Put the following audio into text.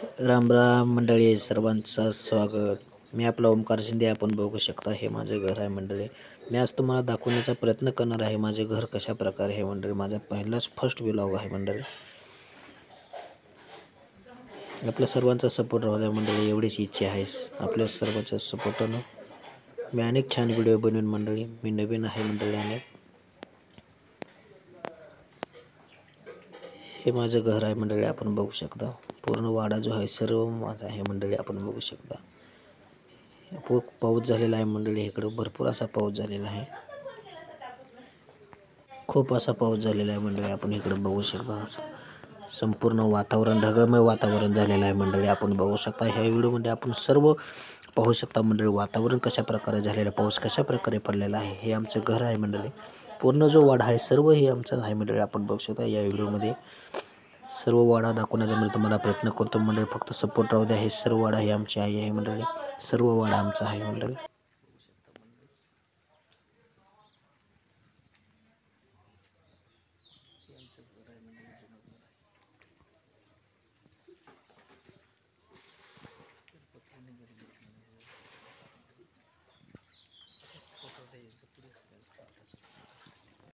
राम राम मंडळी, सर्वांचं स्वागत. मी आपला ओमकार शिंदे. आपण बघू शकता हे माझे घर आहे मंडळी. मी आज तुम्हाला दाखवण्याचा प्रयत्न करणार आहे माझे घर कशा प्रकारे आहे मंडळी. माझा पहिलाच फर्स्ट व्लॉग आहे मंडळी. आपल्या सर्वांचा सपोर्ट राहू द्या मंडळी, एवढीच इच्छा आहे. आपल्या सर्वांच्या सपोर्टनं मी अनेक छान व्हिडिओ बनवेन मंडळी. मी नवीन आहे मंडळी. अनेक हे माझं घर आहे मंडळी. आपण बघू शकता पूर्ण वाडा जो आहे सर्व माझा आहे मंडळी. आपण बघू शकता खूप पाऊस झालेला आहे मंडळी. इकडं भरपूर असा पाऊस झालेला आहे. खूप असा पाऊस झालेला आहे मंडळी. आपण इकडं बघू शकता संपूर्ण वातावरण ढगाळमय वातावरण झालेलं आहे मंडळी. आपण बघू शकता ह्या व्हिडिओमध्ये आपण सर्व पाहू शकता मंडळी. वातावरण कशा प्रकारे झालेलं, पाऊस कशा प्रकारे पडलेला आहे. हे आमचं घर आहे मंडळी. पूर्ण जो वाडा आहे सर्व हे आमचं आहे मंडळी. आपण बघू शकता या व्हिडिओमध्ये सर्व वाडा दाखवण्याचा मी तुम्हाला प्रयत्न करतो मंडळी. फक्त सपोर्ट राहू द्या. हे सर्व वाडा हे आमची आई आहे मंडळी. सर्व वाडा आमचा आहे मंडळी.